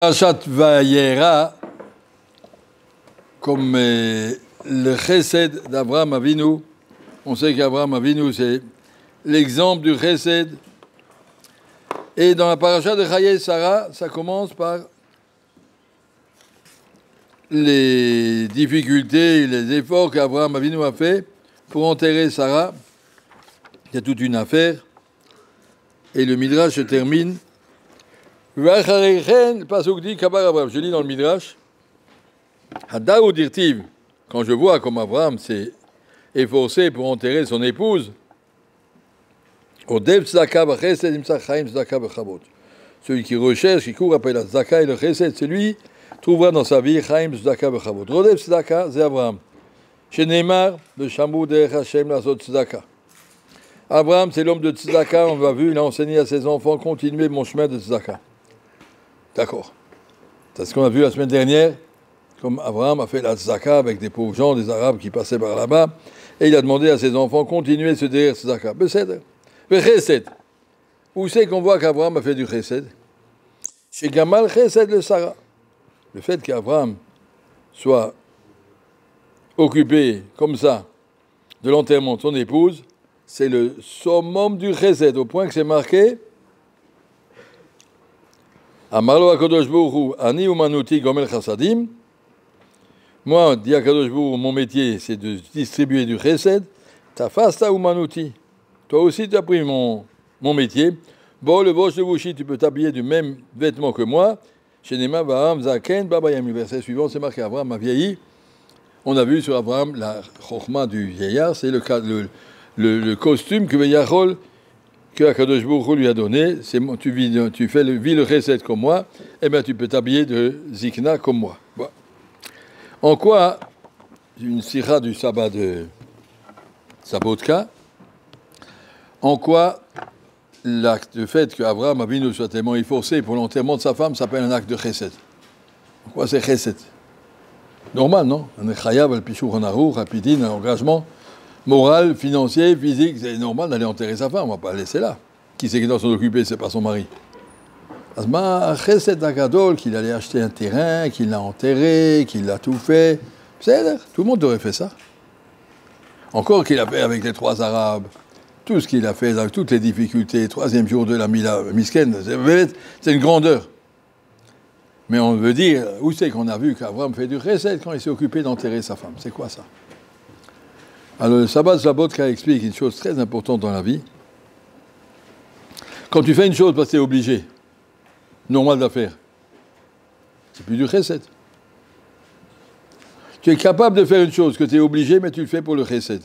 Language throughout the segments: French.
Parashat Vayera, comme le chesed d'Abraham Avinu, on sait qu'Abraham Avinu c'est l'exemple du chesed. Et dans la parasha de Chayei Sarah, ça commence par les difficultés, les efforts qu'Abraham Avinu a fait pour enterrer Sarah. Il y a toute une affaire. Et le Midrash se termine. Je lis dans le Midrash, quand je vois comme Abraham s'est efforcé pour enterrer son épouse, celui qui recherche, qui court après la tzedaka et le chesed, celui trouvera dans sa vie chaim tzedaka bechavot. Rodev tzedaka, c'est Abraham. Chez Neymar, le chamou de Hashem la zot tzedaka. Abraham, c'est l'homme de tzedaka, on l'a vu, il a enseigné à ses enfants, continuez mon chemin de tzedaka. D'accord. C'est ce qu'on a vu la semaine dernière, comme Abraham a fait la tzedaka avec des pauvres gens, des Arabes qui passaient par là-bas, et il a demandé à ses enfants, continuez ce derrière tzedaka. Besed. Chesed. Où c'est qu'on voit qu'Abraham a fait du chesed? Chez Gamal chesed le Sarah. Le fait qu'Abraham soit occupé comme ça de l'enterrement de son épouse, c'est le summum du chesed, au point que c'est marqué Amarlo HaKadosh Baruch Hu, Ani Umanuti Gomel Chassadim. Moi, dit HaKadosh Baruch Hu, mon métier, c'est de distribuer du chesed. Tafasta Umanuti. Toi aussi, tu as pris mon métier. Bon, le bosh de Wushi, tu peux t'habiller du même vêtement que moi. Chez Nema, Abraham, Zaken, Babayam. Le verset suivant, c'est marqué Abraham a vieilli. On a vu sur Abraham la chokhma du vieillard, c'est le costume que Yahol, que Akadosh Baruch Hu lui a donné. Tu vis le chesed comme moi, et bien tu peux t'habiller de zikna comme moi. Bon. En quoi, une sira du sabbat de Sabotka, en quoi le fait qu'Abraham Avinu soit tellement efforcé pour l'enterrement de sa femme s'appelle un acte de chesed? En quoi c'est chesed? Normal, non? Un chayav al pishur hanarur, rapidine, un engagement moral, financier, physique. C'est normal d'aller enterrer sa femme, on ne va pas la laisser là. Qui c'est qui doit s'en occuper? C'est pas son mari. Asma chesed agadol, qu'il allait acheter un terrain, qu'il l'a enterré, qu'il l'a tout fait. C'est tout le monde aurait fait ça. Encore qu'il a fait avec les 3 Arabes. Tout ce qu'il a fait, avec toutes les difficultés, 3e jour de la Mila Misken, c'est une grandeur. Mais on veut dire, où c'est qu'on a vu qu'Abraham fait du chesed quand il s'est occupé d'enterrer sa femme? C'est quoi ça? Alors le sabbat de Sabotka explique une chose très importante dans la vie. Quand tu fais une chose parce que tu es obligé, normal d'affaire, c'est plus du chesed. Tu es capable de faire une chose que tu es obligé, mais tu le fais pour le chesed.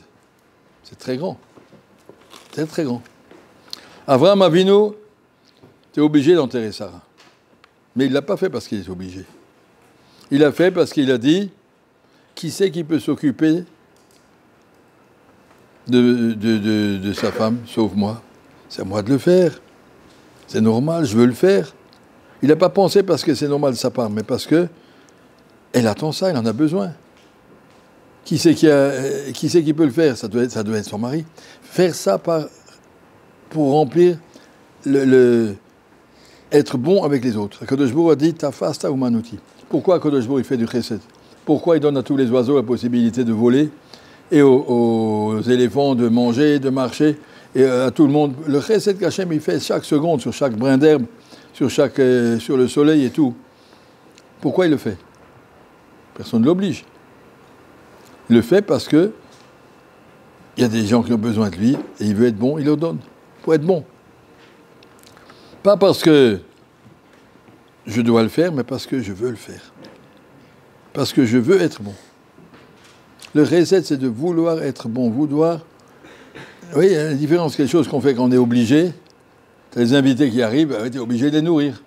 C'est très grand. C'est très grand. Abraham Avinu, tu es obligé d'enterrer Sarah. Mais il ne l'a pas fait parce qu'il est obligé. Il l'a fait parce qu'il a dit, qui c'est qui peut s'occuper de sa femme, sauf moi? C'est à moi de le faire. C'est normal, je veux le faire. Il n'a pas pensé parce que c'est normal de sa part, mais parce que elle attend ça, elle en a besoin. Qui c'est qui peut le faire? Ça doit être son mari. Faire ça pour remplir être bon avec les autres. Akadosh Baruch Hu a dit Tafasta Umanuti. Pourquoi Akadosh Baruch Hu fait du chesed? Pourquoi il donne à tous les oiseaux la possibilité de voler et aux éléphants de manger, de marcher, et à tout le monde? Le chesed qu'Hachem il fait chaque seconde sur chaque brin d'herbe, sur le soleil et tout. Pourquoi il le fait? Personne ne l'oblige. Il le fait parce que il y a des gens qui ont besoin de lui et il veut être bon, il le donne pour être bon. Pas parce que je dois le faire, mais parce que je veux le faire. Parce que je veux être bon. Le chesed, c'est de vouloir être bon, vouloir. Oui, il y a une différence, quelque chose qu'on fait quand on est obligé. Tu as des invités qui arrivent, tu es obligé de les nourrir.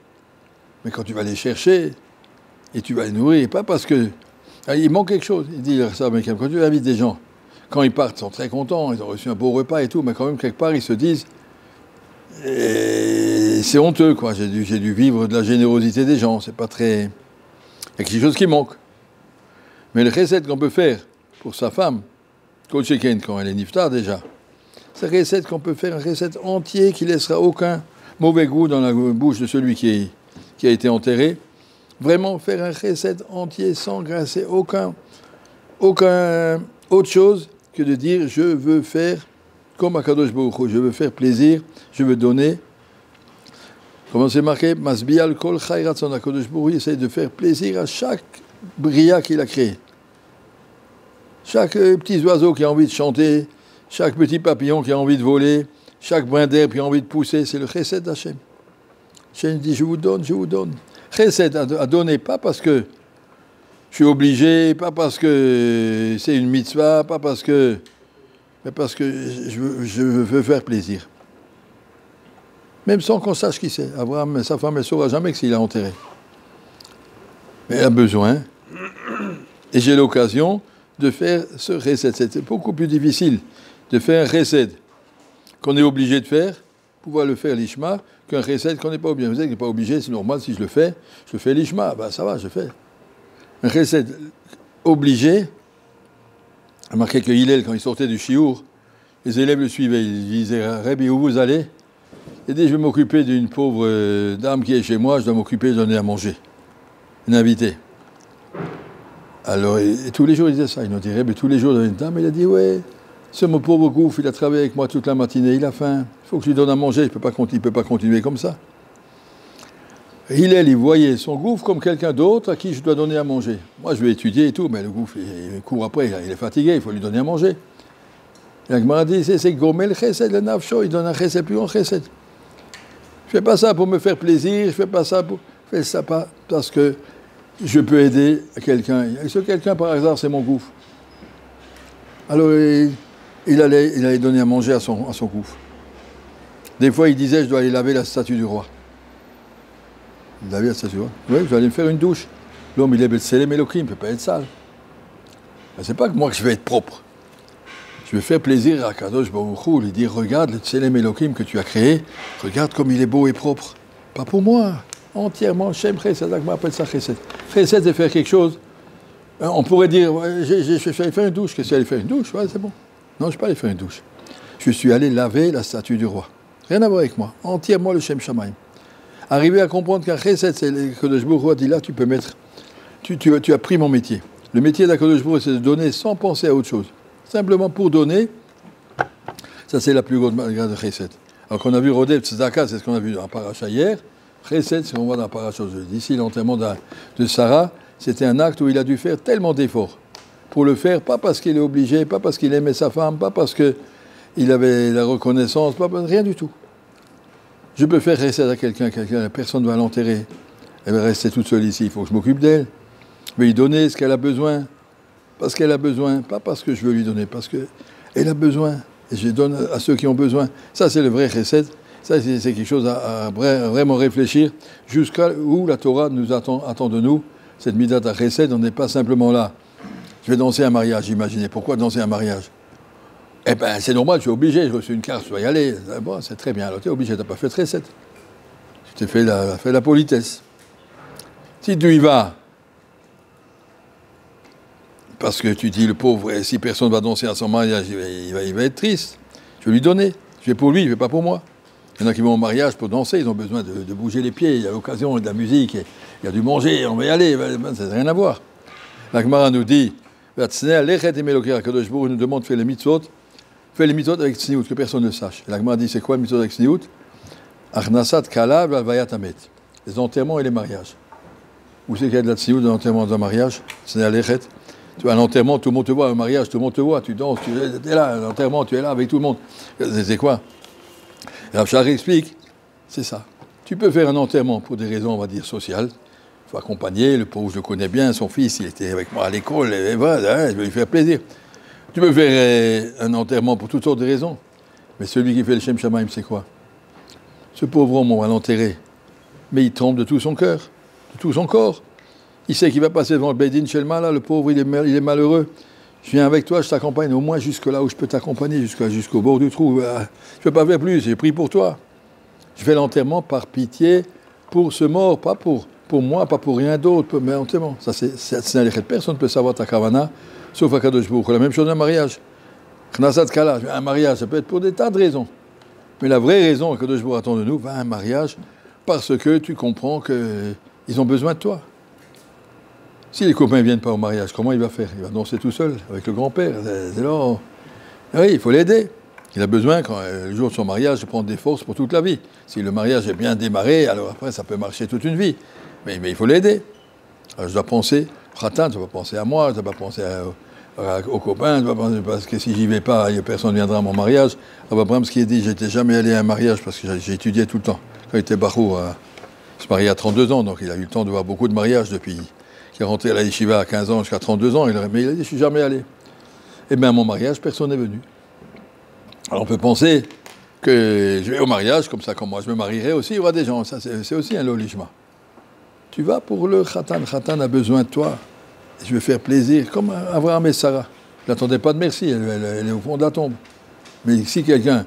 Mais quand tu vas les chercher, et tu vas les nourrir, pas parce que. Il manque quelque chose. Il dit ça, mais quand tu invites des gens, quand ils partent, ils sont très contents, ils ont reçu un beau repas et tout, mais quand même, quelque part, ils se disent. Et c'est honteux, quoi. J'ai dû vivre de la générosité des gens. C'est pas très. Il y a quelque chose qui manque. Mais le chesed qu'on peut faire pour sa femme, quand elle est niftar déjà, c'est un chesed qu'on peut faire, un chesed entier qui laissera aucun mauvais goût dans la bouche de celui qui a été enterré. vraiment faire un chesed entier sans grincer aucun autre chose que de dire je veux faire comme Akadosh Baruch Hu, je veux faire plaisir, je veux donner. Comment c'est marqué? Masbial kol chay ratzon. Akadosh Baruch Hu essaie de faire plaisir à chaque bria qu'il a créé. Chaque petit oiseau qui a envie de chanter, chaque petit papillon qui a envie de voler, chaque brin d'herbe qui a envie de pousser, c'est le chesed d'Hachem. Hachem dit je vous donne, je vous donne. Chesed à donner, pas parce que je suis obligé, pas parce que c'est une mitzvah, pas parce que, mais parce que je veux faire plaisir. Même sans qu'on sache qui c'est. Abraham, sa femme, elle ne saura jamais que s'il a enterré. Mais elle a besoin. Et j'ai l'occasion de faire ce chesed. C'est beaucoup plus difficile de faire un chesed qu'on est obligé de faire, pouvoir le faire l'ishma, qu'un chesed qu'on n'est pas obligé. Vous savez qu'on n'est pas obligé, c'est normal, si je le fais l'ishma. Ben ça va, je fais. Un chesed obligé, a marqué que Hillel, quand il sortait du chiour, les élèves le suivaient. Ils disaient, Rabbi, où vous allez? Il dit, je vais m'occuper d'une pauvre dame qui est chez moi, je dois m'occuper de donner à manger. Une invitée. Alors, et tous les jours, il disait ça. Il nous dirait, mais tous les jours, il y avait une dame, il a dit, ouais, ce mon pauvre gouffre, il a travaillé avec moi toute la matinée, il a faim, il faut que je lui donne à manger, il ne peut pas continuer comme ça. Il voyait son gouffre comme quelqu'un d'autre à qui je dois donner à manger. Moi, je vais étudier et tout, mais le gouffre, il court après, il est fatigué, il faut lui donner à manger. Et la Gemara dit, c'est Gomel Chesed, le Nafsho, il donne un Chesed plus grand Chesed. Je ne fais pas ça pour me faire plaisir, je ne fais pas ça pour... Je fais ça pas parce que je peux aider quelqu'un. Et ce quelqu'un, par hasard, c'est mon gouffre. Alors, il allait donner à manger à son gouffre. Des fois, il disait, je dois aller laver la statue du roi. Laver la statue du roi. Oui, je vais aller me faire une douche. L'homme, il est Betselem Elohim, il ne peut pas être sale. Ce n'est pas que moi que je vais être propre. Je vais faire plaisir à Kadosh Baruch Hu, lui dire, regarde le Tselem Elohim que tu as créé, regarde comme il est beau et propre. Pas pour moi, entièrement. Shem Chesed, on appelle ça Chesed. Chesed, c'est faire quelque chose. On pourrait dire, je vais aller faire une douche. Qu'est-ce que tu allais faire une douche? Ouais, c'est bon. Non, je ne suis pas allé faire une douche. Je suis allé laver la statue du roi. Rien à voir avec moi. Entièrement le Shem Shamaim. Arriver à comprendre qu'un Chesed, c'est que Kadosh Baruch Hu a dit là, tu peux mettre. Tu as pris mon métier. Le métier d'Akadosh Baruch Hu, c'est de donner sans penser à autre chose. Simplement pour donner, ça c'est la plus grande grade de Chesed. Alors qu'on a vu Rodef Tzedaka, c'est ce qu'on a vu dans la paracha hier. Chesed, c'est ce qu'on voit dans la paracha aujourd'hui. D'ici l'enterrement de Sarah, c'était un acte où il a dû faire tellement d'efforts pour le faire, pas parce qu'il est obligé, pas parce qu'il aimait sa femme, pas parce qu'il avait la reconnaissance, rien du tout. Je peux faire Chesed à quelqu'un, personne ne va l'enterrer. Elle va rester toute seule ici, il faut que je m'occupe d'elle. Je vais lui donner ce qu'elle a besoin. Parce qu'elle a besoin, pas parce que je veux lui donner, parce qu'elle a besoin. Et je donne à ceux qui ont besoin. Ça, c'est le vrai chesed. Ça, c'est quelque chose à vraiment réfléchir jusqu'à où la Torah nous attend de nous. Cette midat à chesed, on n'est pas simplement là. Je vais danser un mariage, imaginez. Pourquoi danser un mariage? Eh bien, c'est normal, je suis obligé. J'ai reçu une carte, je dois y aller. Bon, c'est très bien. Alors, tu es obligé, tu n'as pas fait chesed. Tu t'es fait la politesse. Si tu y vas, parce que tu dis, le pauvre, si personne ne va danser à son mariage, il va être triste. Je vais lui donner. Je vais pour lui, je ne vais pas pour moi. Il y en a qui vont au mariage pour danser, ils ont besoin de bouger les pieds. Il y a l'occasion de la musique, il y a du manger, on va y aller. Ça n'a rien à voir. La Gemara nous dit, nous demande de faire les mitzvot. Fais les mitzvot avec tzniout, que personne ne sache. Et la Gemara dit, c'est quoi le mitzvot avec tzniout? Achnasat kala v'alvayat hamet. Les enterrements et les mariages. Où c'est qu'il y a de la tzniout dans l'enterrement d'un mariage? C'est à l'échet. Tu vois, à l'enterrement, tout le monde te voit. Au mariage, tout le monde te voit. Tu danses, tu es là. À l'enterrement, tu es là avec tout le monde. C'est quoi? Et Rav Shach explique, c'est ça. Tu peux faire un enterrement pour des raisons, on va dire, sociales. Il faut accompagner. Le pauvre, je le connais bien. Son fils, il était avec moi à l'école. Et voilà, je vais lui faire plaisir. Tu peux faire un enterrement pour toutes sortes de raisons. Mais celui qui fait le Shem Shamaim, c'est quoi? Ce pauvre homme, on va l'enterrer. Mais il tremble de tout son cœur, de tout son corps. Il sait qu'il va passer devant le Beidin Shelma, là, le pauvre, il est malheureux. Je viens avec toi, je t'accompagne, au moins jusque là où je peux t'accompagner, jusqu'au bord du trou. Je ne peux pas faire plus, j'ai pris pour toi. Je fais l'enterrement par pitié pour ce mort, pas pour moi, pas pour rien d'autre, mais l'enterrement. Ça, c'est personne ne peut savoir ta kavana, sauf à Kadosh Baruch Hu. La même chose d'un mariage. Knasat Kala, un mariage, ça peut être pour des tas de raisons. Mais la vraie raison que Kadosh Baruch Hu attend de nous, va un mariage, parce que tu comprends qu'ils ont besoin de toi. Si les copains ne viennent pas au mariage, comment il va faire? Il va danser tout seul, avec le grand-père. C'est là. Oui, il faut l'aider. Il a besoin, quand, le jour de son mariage, de prendre des forces pour toute la vie. Si le mariage est bien démarré, alors après, ça peut marcher toute une vie. Mais il faut l'aider. Alors je dois penser, Khatan, tu vas penser à moi, tu vas penser aux copains, tu vas penser, parce que si j'y vais pas, personne ne viendra à mon mariage. Alors Abraham, ce qu'il a dit, j'étais jamais allé à un mariage parce que j'ai étudié tout le temps. Quand il était Barou, il se mariait à 32 ans, donc il a eu le temps de voir beaucoup de mariages depuis qu'il est rentré à la yeshiva à 15 ans jusqu'à 32 ans. Mais il a dit, je suis jamais allé. Et bien à mon mariage, personne n'est venu. Alors on peut penser que je vais au mariage, comme ça, comme moi je me marierai aussi, il y aura des gens. Ça, c'est aussi un lolishma. Tu vas pour le Khatan. Khatan a besoin de toi. Je vais faire plaisir, comme Abraham et Sarah. Je n'attendais pas de merci, elle est au fond de la tombe. Mais si quelqu'un,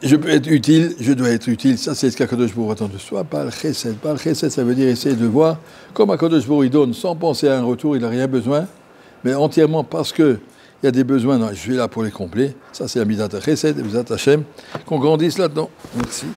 je peux être utile, je dois être utile. Ça, c'est ce qu'Akadosh Baruch Hu attend de soi. Pas le chesed. Pas le chesed, ça veut dire essayer de voir comme Akadosh Baruch Hu donne, sans penser à un retour, il n'a rien besoin, mais entièrement parce que il y a des besoins, je suis là pour les combler. Ça, c'est la Midat HaChesed, Midat Hashem, qu'on grandisse là-dedans. Merci.